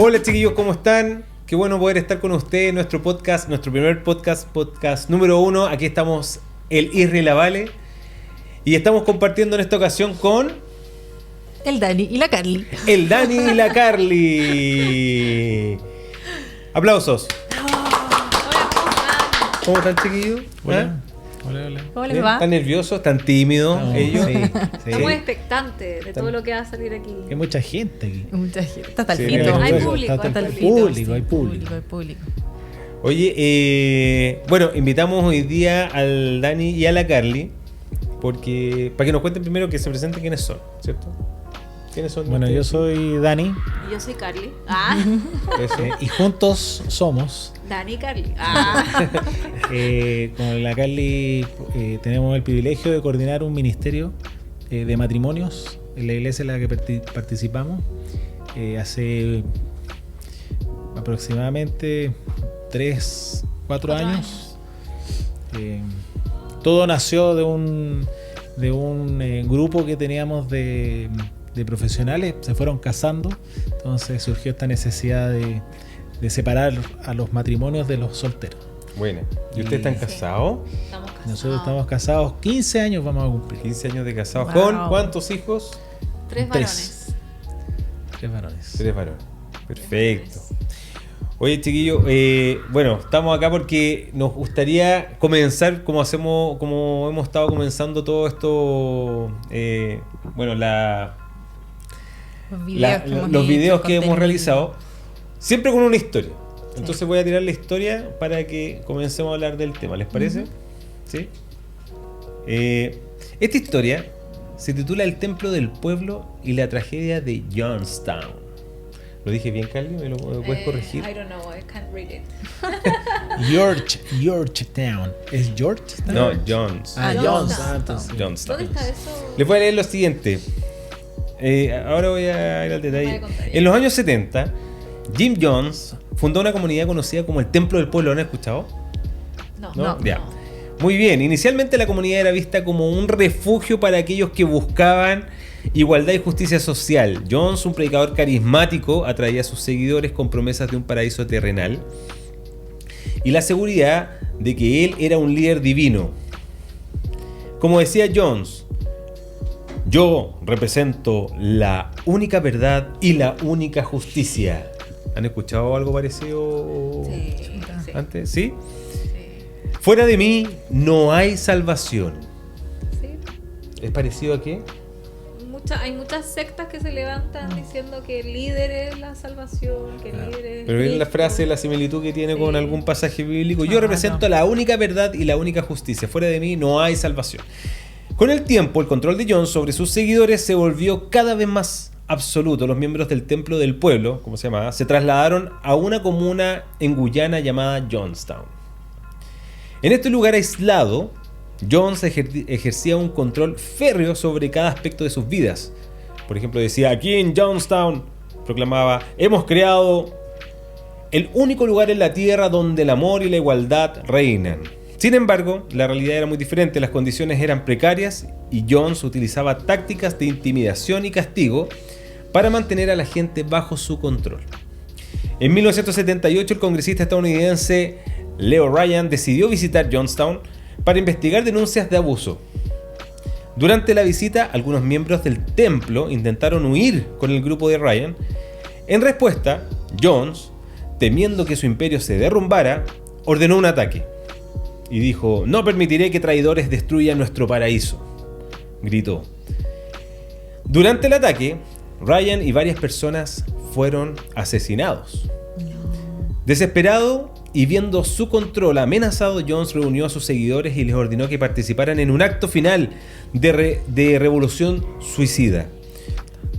Hola chiquillos, ¿cómo están? Qué bueno poder estar con ustedes en nuestro podcast, nuestro primer podcast número 1. Aquí estamos el Isra y la Vale. Y estamos compartiendo en esta ocasión con... el Dani y la Carly. El Dani y la Carly. Aplausos. ¿Cómo están chiquillos? Hola. ¿Cómo les va? ¿Están nerviosos? ¿Están tímidos ellos? Sí. Estamos expectantes de todo lo que va a salir aquí. Hay mucha gente aquí. Mucha gente. Está hasta el Sí, pito. hay público, Está el hay pito, público, sí, hay público. Hay público. Oye, bueno, invitamos hoy día al Dani y a la Carly porque para que nos cuenten primero, que se presenten quiénes son, ¿cierto? ¿Quiénes son? Bueno, yo soy Dani Y yo soy Carly. Eso. y juntos somos. Dani y Carly. Con la Carly tenemos el privilegio de coordinar un ministerio de matrimonios en la iglesia en la que participamos hace aproximadamente 3-4 años. Todo nació de un grupo que teníamos de profesionales, se fueron casando, entonces surgió esta necesidad de separar a los matrimonios de los solteros. Bueno, ¿y ustedes están casados? Estamos casados. Nosotros estamos casados, 15 años vamos a cumplir. 15 años de casados. Wow. ¿Con cuántos hijos? 3 varones. 3 varones. 3 varones. Perfecto. Oye, chiquillos, bueno, estamos acá porque nos gustaría comenzar como hemos estado comenzando todo esto, bueno, los videos que hemos realizado, siempre con una historia. Entonces voy a tirar la historia para que comencemos a hablar del tema, ¿les parece? ¿Sí? Esta historia se titula El Templo del Pueblo y la tragedia de Johnstown. ¿Lo dije bien, Carly? ¿Me lo puedes corregir? I don't know, I can't read it. Georgetown. ¿Es Georgetown? No, Jones. Johnstown. Johnstown. ¿Dónde está eso? Les voy a leer lo siguiente. Ahora voy a ir al detalle. En los años 70, Jim Jones fundó una comunidad conocida como el Templo del Pueblo. ¿Lo han escuchado? No. Ya. Muy bien. Inicialmente la comunidad era vista como un refugio para aquellos que buscaban igualdad y justicia social. Jones, un predicador carismático, atraía a sus seguidores con promesas de un paraíso terrenal y la seguridad de que él era un líder divino. Como decía Jones, yo represento la única verdad y la única justicia. ¿Han escuchado algo parecido Sí. antes? ¿Sí? Fuera de mí no hay salvación. Sí. ¿Es parecido a qué? Hay muchas sectas que se levantan diciendo que el líder es la salvación, que el líder es Pero miren la Cristo. frase, la similitud que tiene con Sí. algún pasaje bíblico. Yo represento la única verdad y la única justicia. Fuera de mí no hay salvación. Con el tiempo, el control de Jones sobre sus seguidores se volvió cada vez más absoluto. Los miembros del Templo del Pueblo, como se llamaba, se trasladaron a una comuna en Guyana llamada Johnstown. En este lugar aislado, Jones ejercía un control férreo sobre cada aspecto de sus vidas. Por ejemplo, decía, aquí en Johnstown, proclamaba, hemos creado el único lugar en la tierra donde el amor y la igualdad reinan. Sin embargo, la realidad era muy diferente, las condiciones eran precarias y Jones utilizaba tácticas de intimidación y castigo para mantener a la gente bajo su control. En 1978, el congresista estadounidense Leo Ryan decidió visitar Johnstown para investigar denuncias de abuso. Durante la visita, algunos miembros del templo intentaron huir con el grupo de Ryan. En respuesta, Jones, temiendo que su imperio se derrumbara, ordenó un ataque y dijo, no permitiré que traidores destruyan nuestro paraíso, gritó. Durante el ataque, Ryan y varias personas fueron asesinados. Desesperado y viendo su control amenazado, Jones reunió a sus seguidores y les ordenó que participaran en un acto final de revolución suicida.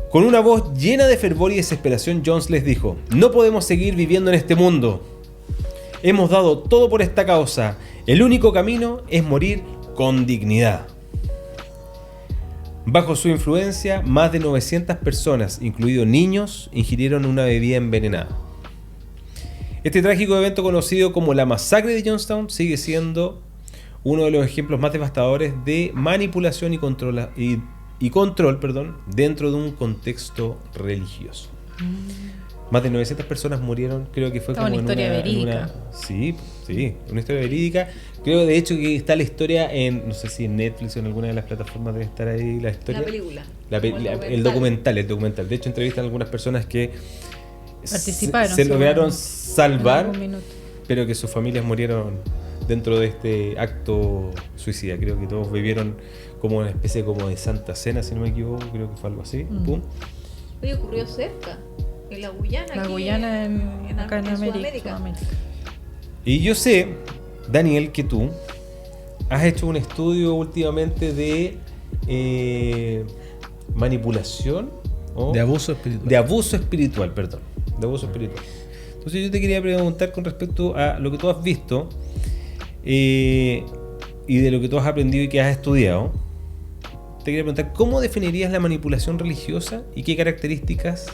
Con una voz llena de fervor y desesperación, Jones les dijo, no podemos seguir viviendo en este mundo. Hemos dado todo por esta causa. El único camino es morir con dignidad. Bajo su influencia, más de 900 personas, incluidos niños, ingirieron una bebida envenenada. Este trágico evento, conocido como la masacre de Johnstown, sigue siendo uno de los ejemplos más devastadores de manipulación y control dentro de un contexto religioso. Más de 900 personas murieron, creo que fue Una como historia verídica. Sí, una historia verídica. Creo de hecho que está la historia en, no sé si en Netflix o en alguna de las plataformas debe estar ahí la historia. La película. El documental. De hecho entrevistan a algunas personas que Participaron. se lograron en salvar, algún minuto. pero que sus familias murieron dentro de este acto suicida. Creo que todos vivieron como una especie como de Santa Cena, si no me equivoco, creo que fue algo así. Pum. Oye, ocurrió cerca, en la Guyana. La aquí Guyana acá en Sudamérica. Sudamérica. Y yo sé, Daniel, que tú has hecho un estudio últimamente de manipulación o De abuso espiritual. de abuso espiritual, perdón. De abuso espiritual. Entonces yo te quería preguntar con respecto a lo que tú has visto y de lo que tú has aprendido y que has estudiado. Te quería preguntar, ¿cómo definirías la manipulación religiosa y qué características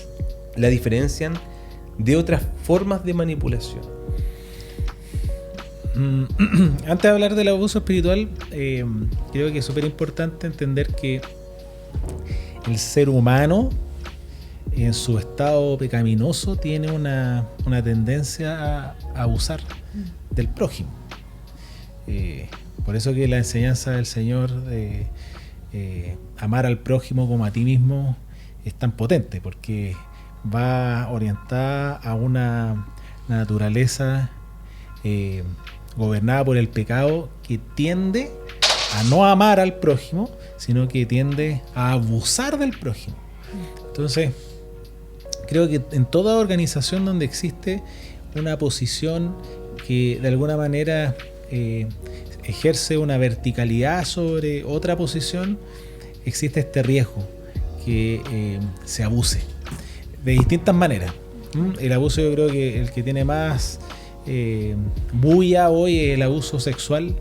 la diferencian de otras formas de manipulación? Antes de hablar del abuso espiritual, creo que es súper importante entender que el ser humano, en su estado pecaminoso, tiene una tendencia a abusar del prójimo. Por eso que la enseñanza del Señor de amar al prójimo como a ti mismo es tan potente, porque va orientada a una naturaleza gobernada por el pecado que tiende a no amar al prójimo, sino que tiende a abusar del prójimo. Entonces, creo que en toda organización donde existe una posición que de alguna manera ejerce una verticalidad sobre otra posición, existe este riesgo que se abuse de distintas maneras. El abuso, yo creo que el que tiene más bulla hoy es el abuso sexual,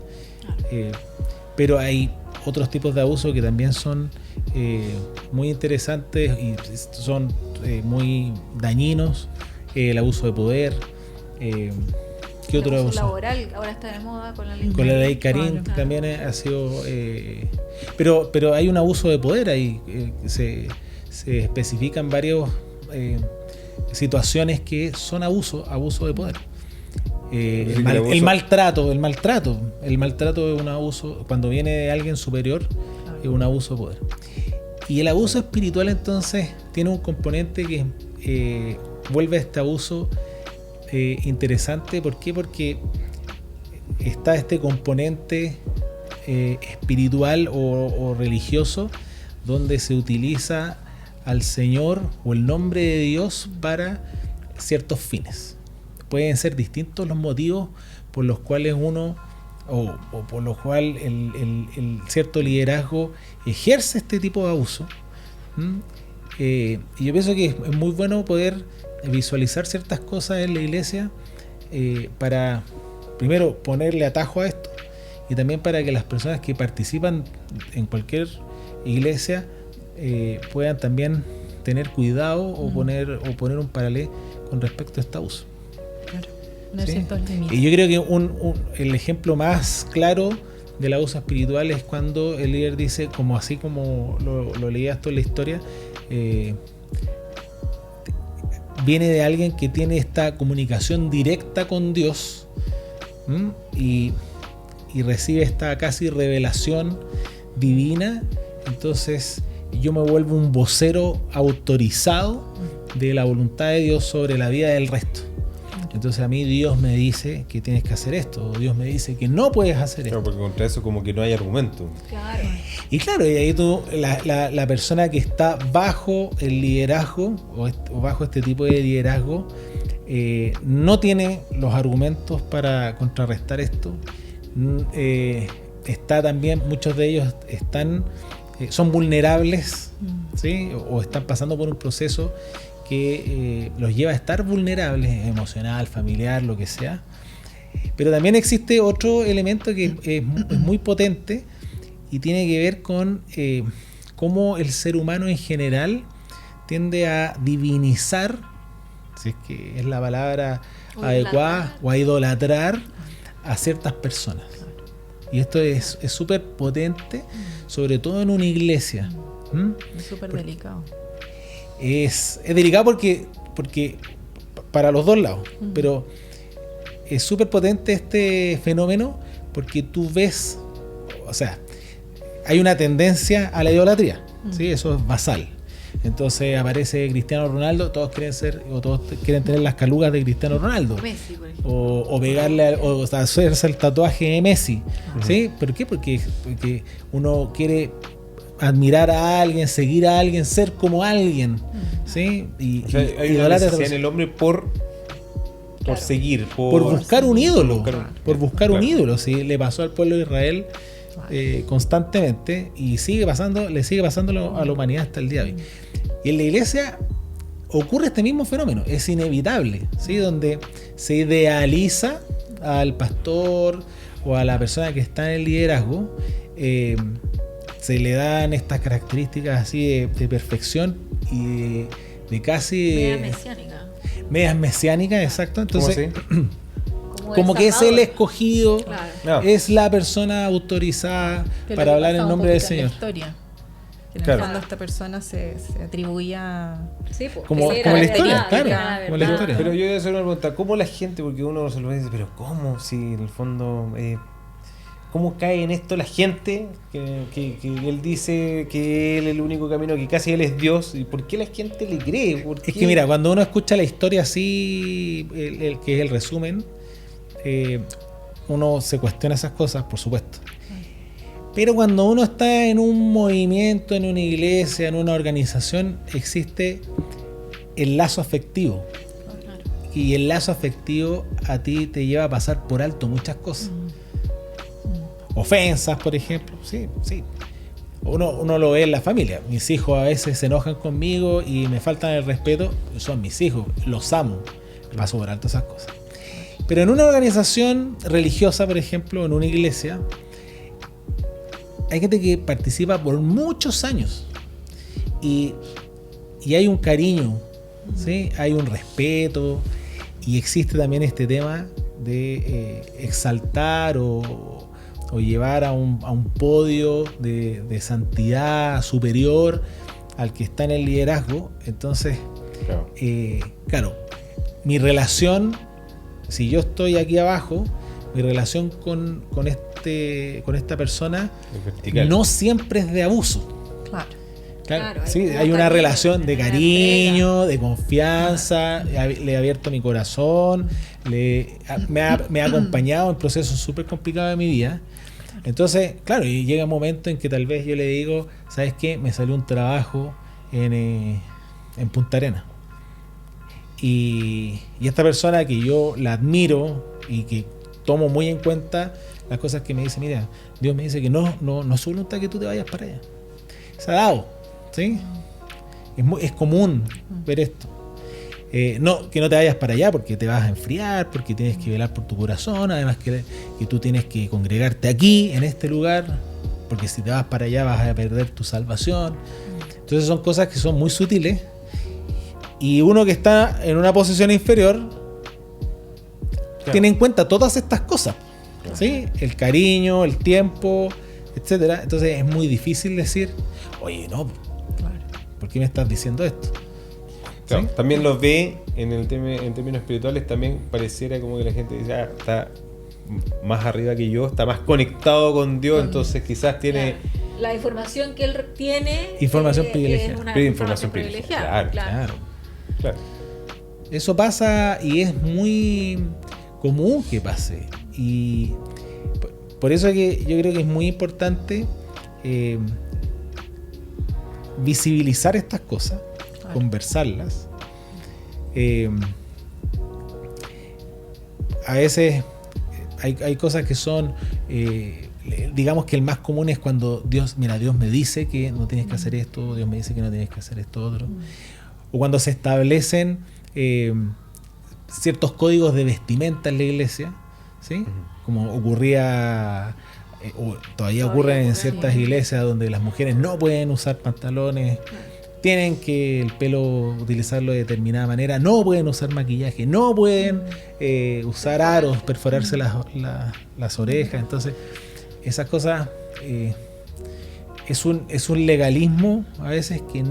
pero hay otros tipos de abuso que también son muy interesantes y son muy dañinos. El abuso de poder. ¿Qué otro el abuso? laboral, ahora está de moda con la ley. Con la ley Karim Claro. también ha sido... pero hay un abuso de poder ahí. Se especifican varias situaciones que son abuso de poder. El maltrato es un abuso. Cuando viene de alguien superior, es un abuso de poder. Y el abuso espiritual, entonces, tiene un componente que vuelve a este abuso interesante. ¿Por qué? Porque está este componente espiritual o religioso, donde se utiliza al Señor o el nombre de Dios para ciertos fines. Pueden ser distintos los motivos por los cuales uno o por los cuales el cierto liderazgo ejerce este tipo de abuso. Y yo pienso que es muy bueno poder visualizar ciertas cosas en la iglesia para primero ponerle atajo a esto y también para que las personas que participan en cualquier iglesia puedan también tener cuidado o poner un paralelo con respecto a este abuso. Claro. No ¿Sí? ciertos límites. Y yo creo que el ejemplo más claro del abuso espiritual es cuando el líder dice, así como lo leías tú en la historia, viene de alguien que tiene esta comunicación directa con Dios y recibe esta casi revelación divina. Entonces yo me vuelvo un vocero autorizado de la voluntad de Dios sobre la vida del resto. Entonces a mí Dios me dice que tienes que hacer esto, o Dios me dice que no puedes hacer Claro, esto. porque contra eso como que no hay argumento. Claro. Y claro, y ahí tú, la persona que está bajo el liderazgo o bajo este tipo de liderazgo no tiene los argumentos para contrarrestar esto. Está también, muchos de ellos son vulnerables, ¿sí? O están pasando por un proceso que los lleva a estar vulnerables, emocional, familiar, lo que sea. Pero también existe otro elemento que es muy potente y tiene que ver con cómo el ser humano en general tiende a divinizar, si es que es la palabra adecuada, o a idolatrar a ciertas personas. Y esto es súper potente, sobre todo en una iglesia. Es súper delicado. Es delicado porque para los dos lados. Pero es súper potente este fenómeno porque tú ves, o sea, hay una tendencia a la idolatría, ¿sí? Eso es basal. Entonces aparece Cristiano Ronaldo, todos quieren ser, o todos quieren tener las calugas de Cristiano Ronaldo. Messi, por ejemplo. O pegarle, o hacerse el tatuaje de Messi. ¿Sí? ¿Por qué? Porque uno quiere admirar a alguien, seguir a alguien, ser como alguien. ¿Sí? Y, O sea, hay una necesidad en el hombre por seguir, por buscar un ídolo. Por buscar un Claro. ídolo. ¿Sí? Le pasó al pueblo de Israel constantemente y le sigue pasando a la humanidad hasta el día de hoy. Y en la iglesia ocurre este mismo fenómeno, es inevitable, ¿sí? Donde se idealiza al pastor o a la persona que está en el liderazgo, se le dan estas características así de perfección y de casi Media mesiánica. medias mesiánicas, exacto. Entonces, ¿Cómo como que es el escogido, Claro. No. es la persona autorizada para hablar en nombre del Señor. Historia. Que en Claro. el fondo esta persona se atribuía. Sí, pues, Como- esa era como la la historia, verdad, claro, era la como la verdad. historia. Pero yo voy a hacer una pregunta, ¿cómo la gente, porque uno se lo dice, pero cómo, si en el fondo, cómo cae en esto la gente, que él dice que él es el único camino, que casi él es Dios, y por qué la gente le cree? ¿Por Es qué? que mira, cuando uno escucha la historia así, el que es el resumen, uno se cuestiona esas cosas, por supuesto. Pero cuando uno está en un movimiento, en una iglesia, en una organización, existe el lazo afectivo. Y el lazo afectivo a ti te lleva a pasar por alto muchas cosas. Ofensas, por ejemplo. Sí, sí. Uno lo ve en la familia. Mis hijos a veces se enojan conmigo y me faltan el respeto. Son mis hijos, los amo. Paso por alto esas cosas. Pero en una organización religiosa, por ejemplo, en una iglesia, hay gente que participa por muchos años. Y hay un cariño, ¿sí? Hay un respeto. Y existe también este tema de exaltar o llevar a un podio de santidad superior al que está en el liderazgo. Entonces, Claro. claro, mi relación, si yo estoy aquí abajo, mi relación con esta persona Es vertical. no siempre es de abuso. Claro. Claro, Sí, hay hay una cariño, relación de hay una cariño, de confianza, le he abierto mi corazón, me ha acompañado en procesos súper complicados de mi vida. Entonces, claro, y llega un momento en que tal vez yo le digo, ¿sabes qué? Me salió un trabajo en Punta Arenas. Y esta persona que yo la admiro y que tomo muy en cuenta las cosas que me dice, mira, Dios me dice que no es su voluntad que tú te vayas para allá. Se ha dado, ¿sí? Es común ver esto. No, que no te vayas para allá porque te vas a enfriar, porque tienes que velar por tu corazón, además que tú tienes que congregarte aquí, en este lugar, porque si te vas para allá vas a perder tu salvación. Entonces son cosas que son muy sutiles y uno que está en una posición inferior tiene en cuenta todas estas cosas, ¿sí? El cariño, el tiempo, etcétera. Entonces es muy difícil decir, oye, no, ¿por qué me estás diciendo esto? Claro, ¿Sí? también lo ve en términos espirituales, también pareciera como que la gente dice, está más arriba que yo, está más conectado con Dios, entonces quizás tiene Claro. La información que él tiene Información es privilegiada. una Información privilegiada, Claro. claro. Eso pasa y es muy común que pase. Y por eso que yo creo que es muy importante visibilizar estas cosas, conversarlas. A veces hay cosas que son, digamos que el más común es cuando Dios me dice que no tienes que hacer esto, Dios me dice que no tienes que hacer esto otro. O cuando se establecen ciertos códigos de vestimenta en la iglesia, ¿sí? Como ocurría, o todavía ocurre en ciertas iglesias donde las mujeres no pueden usar pantalones, tienen que el pelo utilizarlo de determinada manera, no pueden usar maquillaje, no pueden usar aros, perforarse las orejas. Entonces, esas cosas es un legalismo a veces que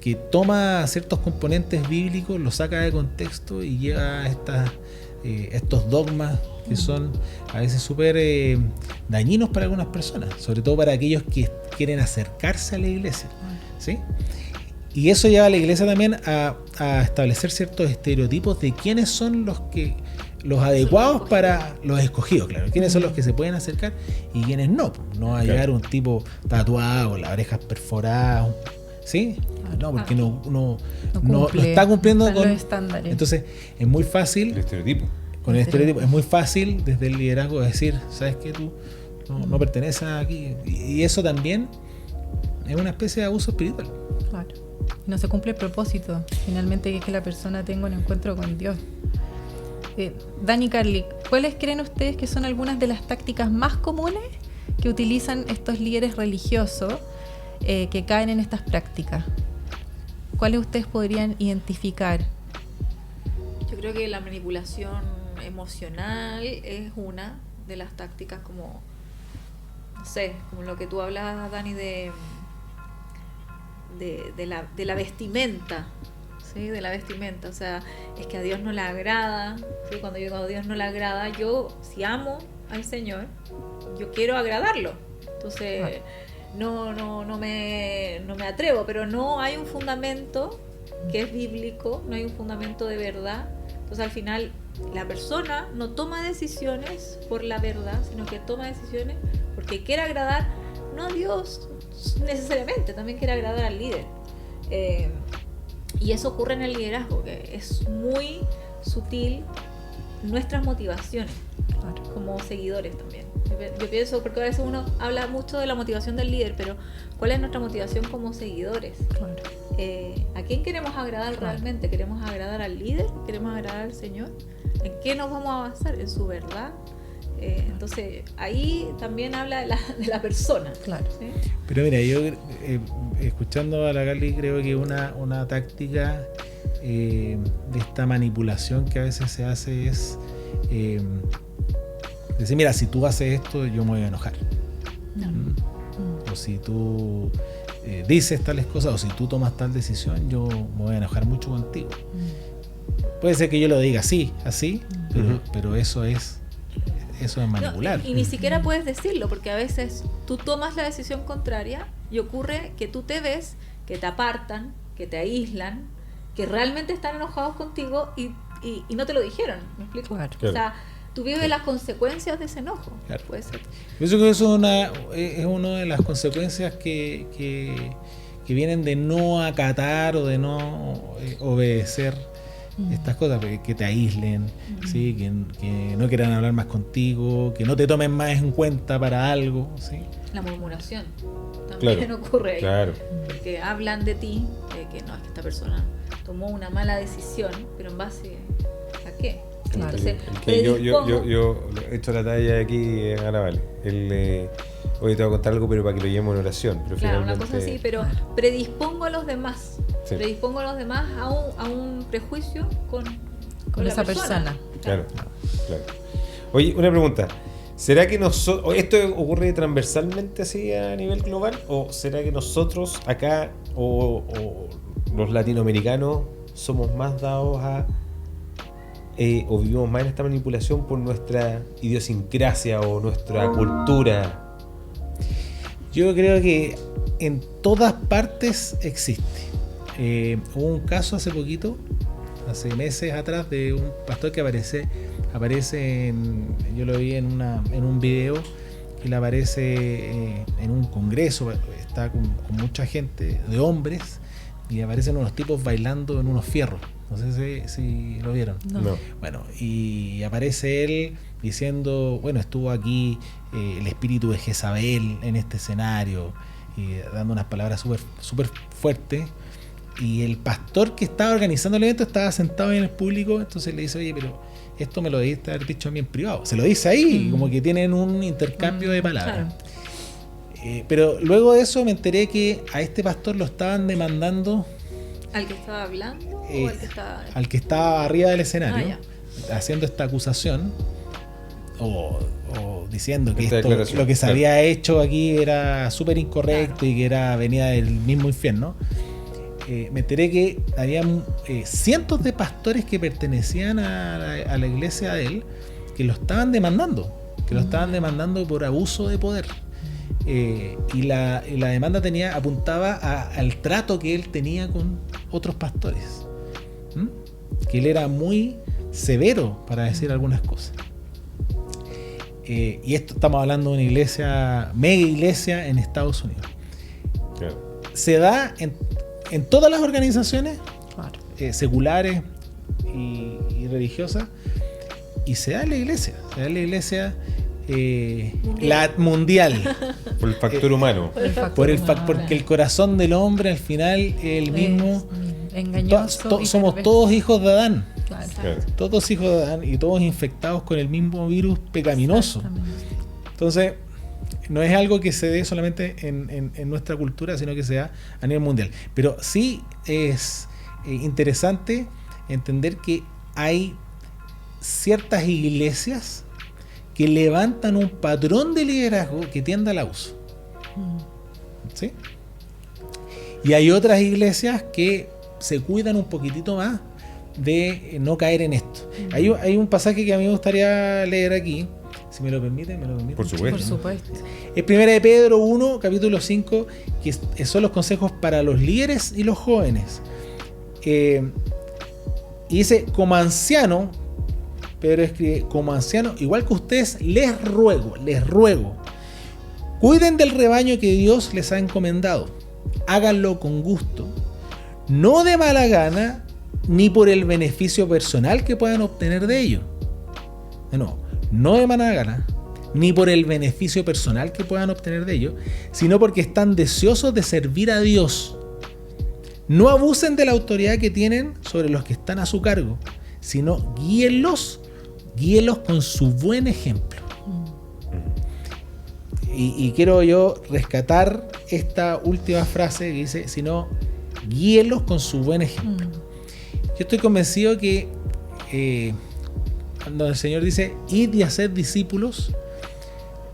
que toma ciertos componentes bíblicos, los saca de contexto y lleva estos dogmas que son a veces súper dañinos para algunas personas, sobre todo para aquellos que quieren acercarse a la iglesia, ¿sí? Y eso lleva a la iglesia también a establecer ciertos estereotipos de quiénes son los adecuados para los escogidos, claro. Quiénes son los que se pueden acercar y quiénes no. No va a llegar un tipo tatuado, las orejas perforadas, ¿sí? No, porque no está cumpliendo con con los estándares. Entonces es muy fácil. El estereotipo. Con el estereotipo es muy fácil desde el liderazgo decir, ¿sabes qué? Tú no perteneces aquí. Y eso también es una especie de abuso espiritual. Claro. No se cumple el propósito, finalmente, que es que la persona tenga un encuentro con Dios. Dani, Carly, ¿cuáles creen ustedes que son algunas de las tácticas más comunes que utilizan estos líderes religiosos que caen en estas prácticas? ¿Cuáles ustedes podrían identificar? Yo creo que la manipulación emocional es una de las tácticas, como, no sé, como lo que tú hablas, Dani, de la vestimenta, ¿sí? De la vestimenta, o sea, es que a Dios no le agrada, ¿sí? Cuando yo digo a Dios no le agrada, yo, si amo al Señor, yo quiero agradarlo, entonces no me atrevo, pero no hay un fundamento que es bíblico, no hay un fundamento de verdad. Entonces al final la persona no toma decisiones por la verdad, sino que toma decisiones porque quiere agradar, no a Dios necesariamente, también quiere agradar al líder. Y eso ocurre en el liderazgo, que es muy sutil nuestras motivaciones, como seguidores también. Yo pienso, porque a veces uno habla mucho de la motivación del líder, pero ¿cuál es nuestra motivación como seguidores? Claro. ¿A quién queremos agradar realmente? ¿Queremos agradar al líder? ¿Queremos agradar al Señor? ¿En qué nos vamos a basar? ¿En su verdad? Entonces ahí también habla de la persona. Claro. ¿Sí? Pero mira, yo escuchando a la Carly, creo que una táctica de esta manipulación que a veces se hace es decir, mira, si tú haces esto, yo me voy a enojar. O si tú dices tales cosas, o si tú tomas tal decisión, yo me voy a enojar mucho contigo. Puede ser que yo lo diga así, pero eso es manipular. No, y ni siquiera puedes decirlo, porque a veces tú tomas la decisión contraria y ocurre que tú te ves, que te apartan, que te aíslan, que realmente están enojados contigo y no te lo dijeron. ¿Me explico? Claro. O sea, tú vives las consecuencias de ese enojo. Claro. Puede ser. Pienso que eso es una de las consecuencias que vienen de no acatar o de no obedecer estas cosas, que te aíslen, ¿sí? que no quieran hablar más contigo, que no te tomen más en cuenta para algo, ¿sí? La murmuración también ocurre ahí. Claro. Porque hablan de ti, que no, es que esta persona tomó una mala decisión, pero ¿en base a qué? Claro. Entonces, yo he hecho la talla aquí en Anabal. Hoy te voy a contar algo, pero para que lo llevemos en oración. Pero claro, finalmente... una cosa así, pero predispongo a los demás. Sí. Predispongo a los demás a un prejuicio con la esa persona. Claro. Oye, una pregunta. ¿Será que esto ocurre transversalmente así a nivel global? ¿O será que nosotros acá o los latinoamericanos somos más dados a o vivimos más en esta manipulación por nuestra idiosincrasia o nuestra cultura? Yo creo que en todas partes existe. Hubo un caso hace poquito, hace meses atrás, de un pastor que aparece yo lo vi en un video, que le aparece en un congreso, está con mucha gente de hombres, y aparecen unos tipos bailando en unos fierros. No sé si lo vieron. No. Bueno, y aparece él diciendo, bueno, estuvo aquí el espíritu de Jezabel en este escenario, dando unas palabras súper fuertes. Y el pastor que estaba organizando el evento estaba sentado en el público, entonces le dice, oye, pero esto me lo debiste haber dicho a mí en privado. Se lo dice ahí, como que tienen un intercambio de palabras. Claro. Pero luego de eso me enteré que a este pastor lo estaban demandando. ¿Al que estaba hablando o al que estaba...? Al que estaba arriba del escenario, haciendo esta acusación o diciendo que lo que se había hecho aquí era súper incorrecto y que venía del mismo infierno. me enteré que había cientos de pastores que pertenecían a la iglesia de él que lo estaban demandando, por abuso de poder. Y la demanda apuntaba al trato que él tenía con otros pastores. Que él era muy severo para decir algunas cosas. Y esto estamos hablando de una iglesia, mega iglesia en Estados Unidos. Claro. Se da en todas las organizaciones, Claro. seculares y religiosas, y se da en la iglesia. La mundial. Por el factor humano. Porque el corazón del hombre al final es el mismo. Engañoso. y Somos perverso. todos hijos de Adán. Claro. Claro. Todos hijos de Adán y todos infectados con el mismo virus pecaminoso. Exactamente. Entonces, no es algo que se dé solamente en nuestra cultura, sino que se da a nivel mundial. Pero sí es interesante entender que hay ciertas iglesias que levantan un patrón de liderazgo que tiende al abuso. ¿Sí? Y hay otras iglesias que se cuidan un poquitito más de no caer en esto. Hay un pasaje que a mí me gustaría leer aquí, si me lo permiten. Por supuesto. Por supuesto. Es 1 de Pedro 1, capítulo 5, que son los consejos para los líderes y los jóvenes. Y dice, como anciano, Pedro escribe, como anciano, igual que ustedes, les ruego, cuiden del rebaño que Dios les ha encomendado. Háganlo con gusto, no de mala gana, ni por el beneficio personal que puedan obtener de ello. No de mala gana, ni por el beneficio personal que puedan obtener de ello, sino porque están deseosos de servir a Dios. No abusen de la autoridad que tienen sobre los que están a su cargo, sino guíenlos con su buen ejemplo. Y quiero yo rescatar esta última frase que dice, sino guíenlos con su buen ejemplo. Yo estoy convencido que cuando el Señor dice id y haced discípulos,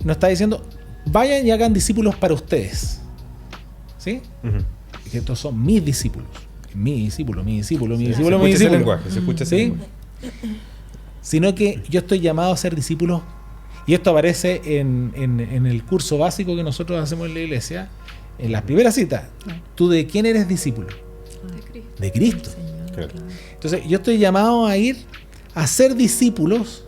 nos está diciendo vayan y hagan discípulos para ustedes. ¿Sí? Que estos son mis discípulos. Mi discípulo. Se escucha ese lenguaje, se escucha ese ¿sí? lenguaje. Sino que yo estoy llamado a ser discípulos, y esto aparece en el curso básico que nosotros hacemos en la iglesia, en la primera cita. ¿Tú de quién eres discípulo? De Cristo. Señor, Claro. claro. Entonces yo estoy llamado a ir a ser discípulos,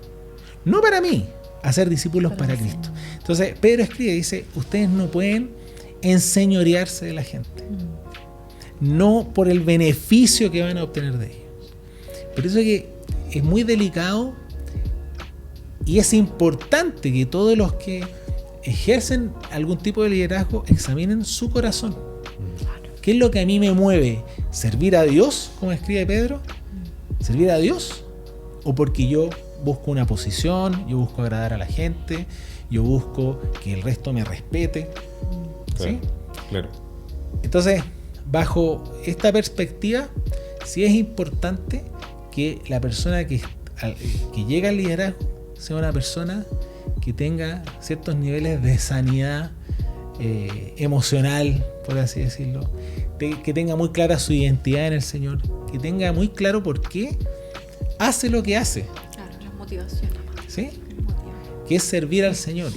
no para mí, a ser discípulos para el Cristo. Señor. Entonces Pedro escribe, dice, ustedes no pueden enseñorearse de la gente, no por el beneficio que van a obtener de ellos. Por eso que es muy delicado y es importante que todos los que ejercen algún tipo de liderazgo examinen su corazón. ¿Qué es lo que a mí me mueve? ¿Servir a Dios, como escribe Pedro? ¿Servir a Dios? ¿O porque yo busco una posición, yo busco agradar a la gente, yo busco que el resto me respete? ¿Sí? Claro. Entonces, bajo esta perspectiva, sí es importante que la persona que llega al liderazgo sea una persona que tenga ciertos niveles de sanidad emocional, por así decirlo, que tenga muy clara su identidad en el Señor, que tenga muy claro por qué hace lo que hace, Claro, las motivaciones. ¿sí? Que es servir al Señor,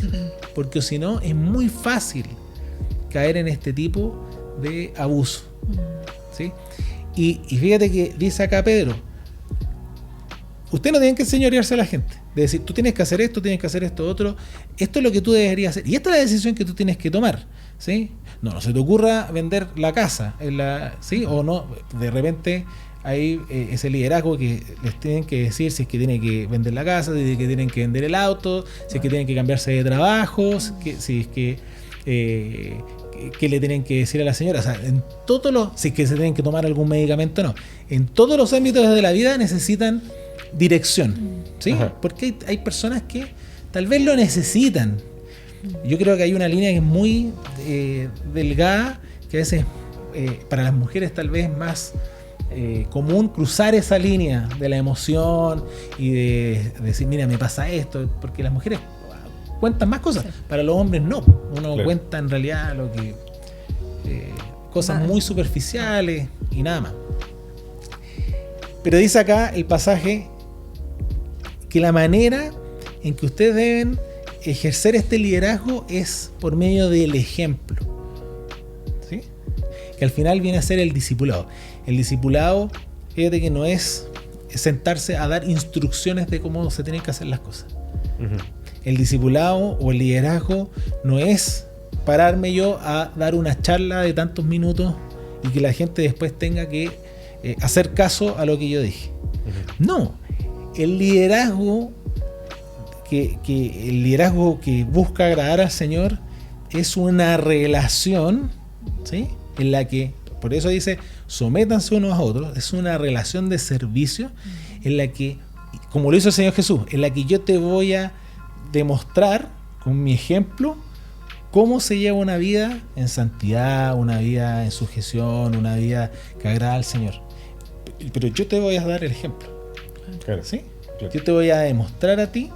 porque si no es muy fácil caer en este tipo de abuso, ¿sí? Y fíjate que dice acá Pedro, usted no tiene que enseñorearse a la gente, de decir, tú tienes que hacer esto, tienes que hacer esto otro, esto es lo que tú deberías hacer, y esta es la decisión que tú tienes que tomar, ¿sí? No se te ocurra vender la casa, ¿sí? O no, de repente hay ese liderazgo que les tienen que decir si es que tienen que vender la casa, si es que tienen que vender el auto, si es que tienen que cambiarse de trabajo, si es que ¿qué le tienen que decir a la señora? O sea, en todos los, si es que se tienen que tomar algún medicamento o no, en todos los ámbitos de la vida necesitan dirección, ¿sí? Ajá. Porque hay personas que tal vez lo necesitan. Yo creo que hay una línea que es muy delgada, que a veces para las mujeres tal vez es más común cruzar esa línea de la emoción y de decir, mira, me pasa esto, porque las mujeres cuentan más cosas, para los hombres no, uno Claro. cuenta en realidad lo que cosas muy superficiales y nada más. Pero dice acá el pasaje que la manera en que ustedes deben ejercer este liderazgo es por medio del ejemplo, ¿sí? Que al final viene a ser el discipulado. El discipulado, fíjate que no es sentarse a dar instrucciones de cómo se tienen que hacer las cosas. El discipulado o el liderazgo no es pararme yo a dar una charla de tantos minutos y que la gente después tenga que hacer caso a lo que yo dije. No, el liderazgo que busca agradar al Señor es una relación, ¿sí? En la que, por eso dice, sométanse unos a otros, es una relación de servicio en la que, como lo hizo el Señor Jesús, en la que yo te voy a demostrar con mi ejemplo cómo se lleva una vida en santidad, una vida en sujeción, una vida que agrada al Señor. Pero yo te voy a dar el ejemplo. Claro. ¿Sí? Yo te voy a demostrar a ti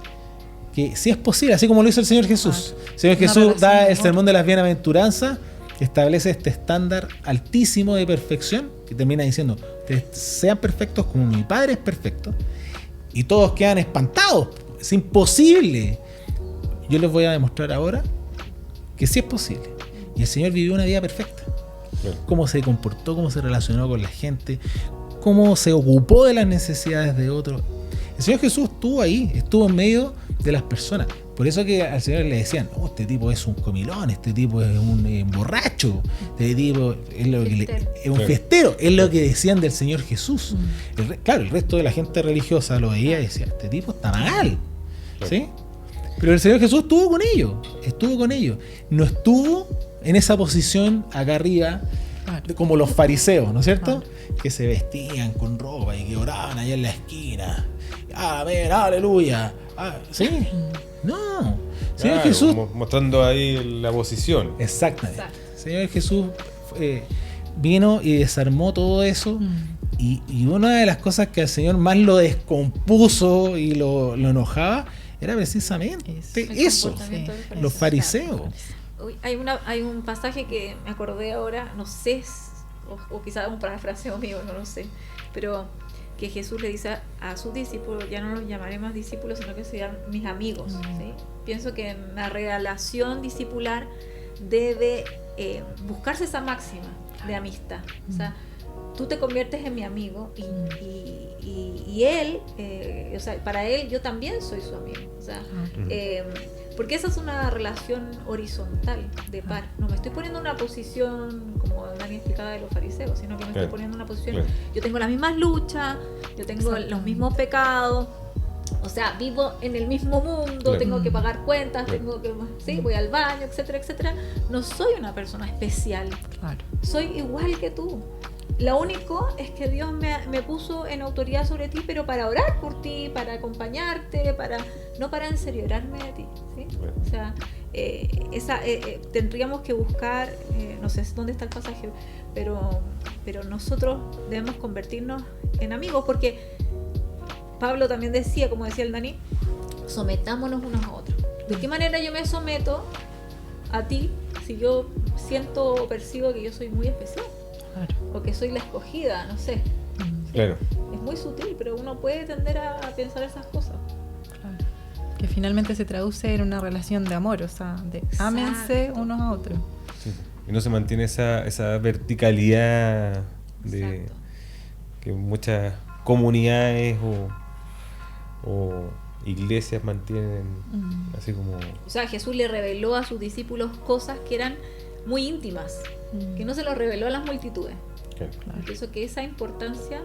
que sí es posible, así como lo hizo el Señor Jesús. El Señor Jesús da el sermón de las bienaventuranzas, establece este estándar altísimo de perfección, que termina diciendo, ustedes sean perfectos como mi Padre es perfecto, y todos quedan espantados. Es imposible. Yo les voy a demostrar ahora que sí es posible. Y el Señor vivió una vida perfecta. Cómo se comportó, cómo se relacionó con la gente, cómo se ocupó de las necesidades de otros. El Señor Jesús estuvo ahí, estuvo en medio de las personas. Por eso que al Señor le decían, oh, este tipo es un comilón, este tipo es un borracho, este tipo es, es un fiestero, es lo que decían del Señor Jesús. Claro, el resto de la gente religiosa lo veía y decía, este tipo está mal, ¿sí? Pero el Señor Jesús estuvo con ellos, no estuvo en esa posición acá arriba, como los fariseos, ¿no es cierto? Que se vestían con ropa y que oraban allá en la esquina. Amén, aleluya. ¿Sí? No. Señor Jesús. Mostrando ahí la posición. Exactamente. Señor Jesús vino y desarmó todo eso. Y una de las cosas que al Señor más lo descompuso y lo enojaba era precisamente eso. Los fariseos. Hay un pasaje que me acordé ahora, no sé, o quizás un parafraseo mío, no lo sé, pero que Jesús le dice a sus discípulos, ya no los llamaré más discípulos, sino que sean mis amigos. ¿Sí? Pienso que en la relación discipular debe buscarse esa máxima de amistad. O sea, tú te conviertes en mi amigo y él, o sea, para él yo también soy su amigo. O sea, porque esa es una relación horizontal, de par. No me estoy poniendo en una posición, como Dani explicaba de los fariseos, sino que me estoy poniendo en una posición, yo tengo las mismas luchas, yo tengo los mismos pecados, o sea, vivo en el mismo mundo, tengo que pagar cuentas, tengo que, sí, voy al baño, etcétera, etcétera. No soy una persona especial, soy igual que tú. Lo único es que Dios me puso en autoridad sobre ti, pero para orar por ti, para acompañarte, no para enseriorarme de ti, ¿sí? O sea, tendríamos que buscar, no sé dónde está el pasaje, pero nosotros debemos convertirnos en amigos, porque Pablo también decía, como decía el Dani, sometámonos unos a otros. ¿De qué manera yo me someto a ti si yo siento o percibo que yo soy muy especial? O que soy la escogida, no sé. Claro. Es muy sutil, pero uno puede tender a pensar esas cosas. Claro. Que finalmente se traduce en una relación de amor, o sea, de ámense unos a otros. Sí. Y no se mantiene esa verticalidad de que muchas comunidades o iglesias mantienen, así como... O sea, Jesús le reveló a sus discípulos cosas que eran muy íntimas, que no se lo reveló a las multitudes. Claro. Pienso que esa importancia,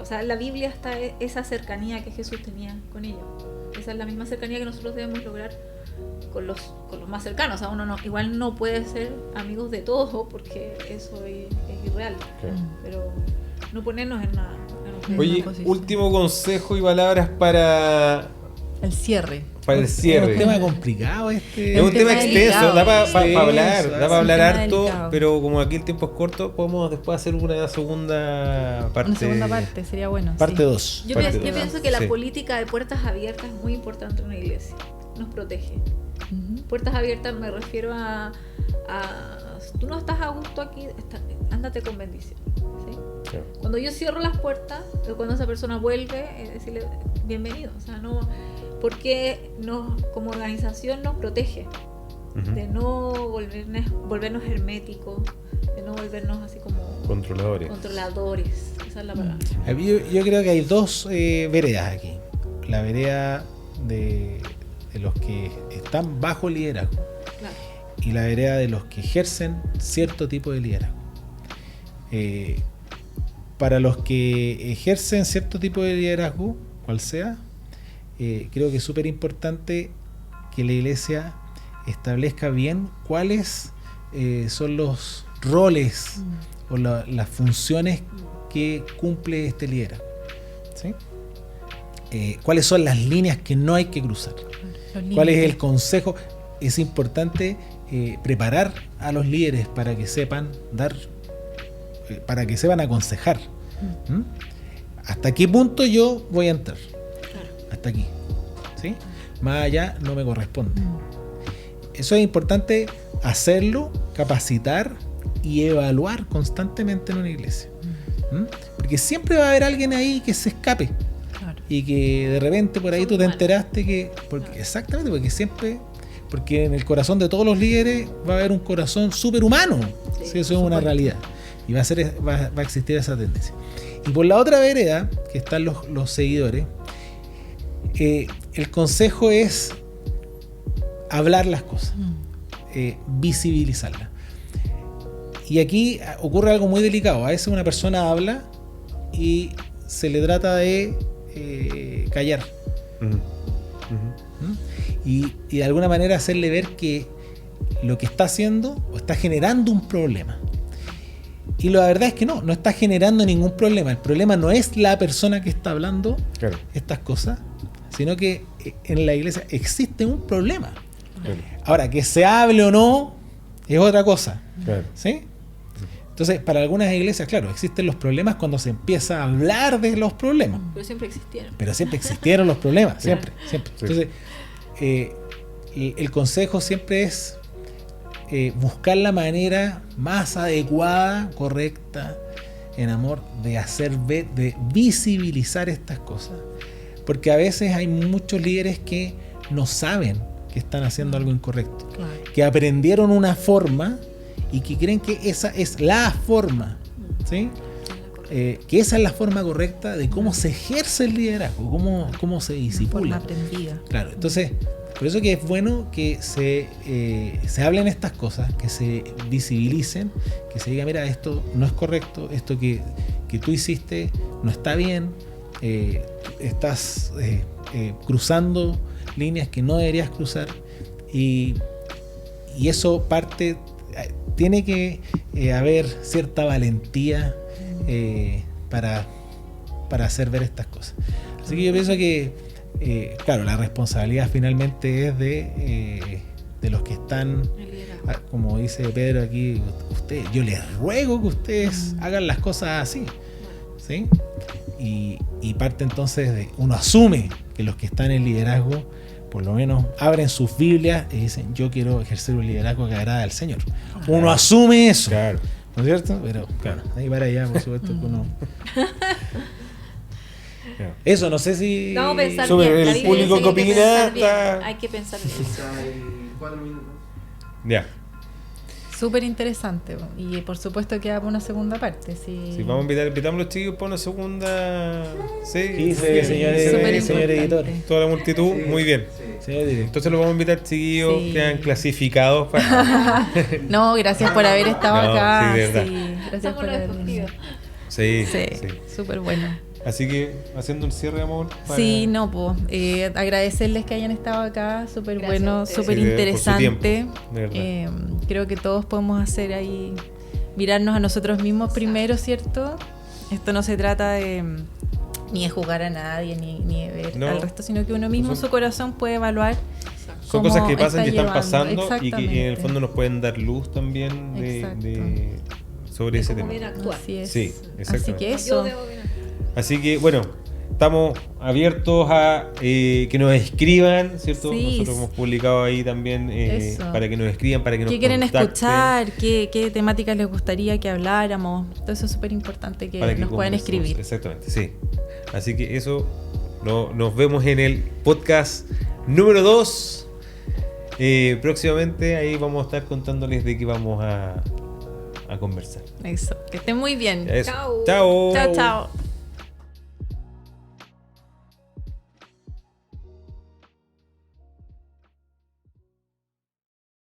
o sea, en la Biblia está esa cercanía que Jesús tenía con ellos. Esa es la misma cercanía que nosotros debemos lograr con los más cercanos. O sea, uno igual no puede ser amigos de todos porque eso es irreal. Pero no ponernos en una Oye, último consejo y palabras para el cierre. Para el cierre. Es un tema complicado este. Es un tema extenso, da para hablar harto, delicado. Pero como aquí el tiempo es corto, podemos después hacer una segunda parte. Una segunda parte, sería bueno. Parte 2. Yo pienso que la política de puertas abiertas es muy importante en una iglesia. Nos protege. Puertas abiertas me refiero a Si tú no estás a gusto aquí, ándate con bendición. ¿Sí? Claro. Cuando yo cierro las puertas, cuando esa persona vuelve, decirle bienvenido. O sea, no, porque como organización nos protege Ujú. de no volvernos herméticos, de no volvernos así como Controladores. controladores. Esa es la palabra. Yo creo que hay dos veredas aquí. La vereda de los que están bajo liderazgo Claro. y la vereda de los que ejercen cierto tipo de liderazgo. Para los que ejercen cierto tipo de liderazgo, cual sea, creo que es súper importante que la iglesia establezca bien cuáles son los roles o las funciones que cumple este liderazgo. ¿Sí? ¿Cuáles son las líneas que no hay que cruzar? ¿Cuál es el consejo? Es importante preparar a los líderes para que sepan para que sepan aconsejar. ¿Mm? ¿Hasta qué punto yo voy a entrar? Claro. Hasta aquí. ¿Sí? Más allá no me corresponde. Eso es importante hacerlo, capacitar y evaluar constantemente en una iglesia. ¿Mm? Porque siempre va a haber alguien ahí que se escape. Claro. Y que de repente por ahí Son tú te humanos. enteraste que... Exactamente, porque en el corazón de todos los líderes va a haber un corazón súper humano. Sí, Sí, eso por es una supuesto. realidad. Y va a existir esa tendencia. Y por la otra vereda, que están los seguidores, el consejo es hablar las cosas, visibilizarlas. Y aquí ocurre algo muy delicado. A veces una persona habla y se le trata de callar. Ujú. Ujú. ¿Mm? Y de alguna manera hacerle ver que lo que está haciendo o está generando un problema. Y la verdad es que no está generando ningún problema. El problema no es la persona que está hablando Claro. estas cosas, sino que en la iglesia existe un problema. Claro. Ahora, que se hable o no es otra cosa. Claro. ¿Sí? Entonces, para algunas iglesias, claro, existen los problemas cuando se empieza a hablar de los problemas. Pero siempre existieron. Pero siempre existieron los problemas, siempre. Sí. Entonces, el consejo siempre es buscar la manera más adecuada, correcta, en amor, de visibilizar estas cosas. Porque a veces hay muchos líderes que no saben que están haciendo algo incorrecto, Claro. que aprendieron una forma y que creen que esa es la forma, ¿sí? Que esa es la forma correcta de cómo se ejerce el liderazgo, cómo se Forma disipula. aprendida. Claro, entonces, por eso que es bueno que se hablen estas cosas, que se visibilicen, que se diga, mira, esto no es correcto, esto que tú hiciste no está bien, estás cruzando líneas que no deberías cruzar, y eso tiene que haber cierta valentía para hacer ver estas cosas. Así que yo pienso que claro, la responsabilidad finalmente es de los que están, El liderazgo. como dice Pedro aquí, yo les ruego que ustedes hagan las cosas así, ¿sí? Y parte entonces de, uno asume que los que están en liderazgo por lo menos abren sus Biblias y dicen, yo quiero ejercer un liderazgo que agrada al Señor. Uno asume eso, Claro. ¿no es cierto? Pero Claro. ahí para allá, por supuesto, que uno... Eso, no sé si... Vamos a pensar Sobre bien. el La Biblia público dice que hay opina, pensar bien. está- Hay que pensar bien. Ya. Súper interesante. Y por supuesto queda para una segunda parte. Sí, Sí, vamos a invitamos a los chicos para una segunda. Sí, Sí, sí, señor Súper editor. importante. Toda la multitud, muy bien. Señor director. Entonces los vamos a invitar, chiquillos, Sí. quedan clasificados para. No, gracias por haber estado No, acá. sí, de verdad. Gracias Somos por los haber venido. escogidos. Sí, Sí, sí. súper bueno. Así que haciendo un cierre, amor. para- Sí, no, pues agradecerles que hayan estado acá, súper Gracias a bueno, ustedes. súper Sí, por su interesante. tiempo, de verdad. Creo que todos podemos hacer ahí, mirarnos a nosotros mismos primero, ¿cierto? Esto no se trata de ni de jugar a nadie, ni de ver No. al resto, sino que uno mismo, Son- su corazón puede evaluar. Son cómo cosas que pasan, está que están llevando. pasando y que en el Exactamente. fondo nos pueden dar luz también Exacto. sobre ese Cómo tema. bien actuar. Así es. Sí, Así exactamente. que Yo eso. debo bien actuar. Así que, bueno, estamos abiertos a que nos escriban, ¿cierto? Sí. Nosotros hemos publicado ahí también Eso. para que nos escriban, para que nos ¿Qué quieren contacten, escuchar? ¿Qué temáticas les gustaría que habláramos? Todo eso es súper importante que para nos puedan conversemos. escribir. Exactamente, sí. Así que eso, nos vemos en el podcast número 2. Próximamente ahí vamos a estar contándoles de qué vamos a conversar. Eso. Que estén muy bien. Ya eso. Chao. Chao. Chao, chao.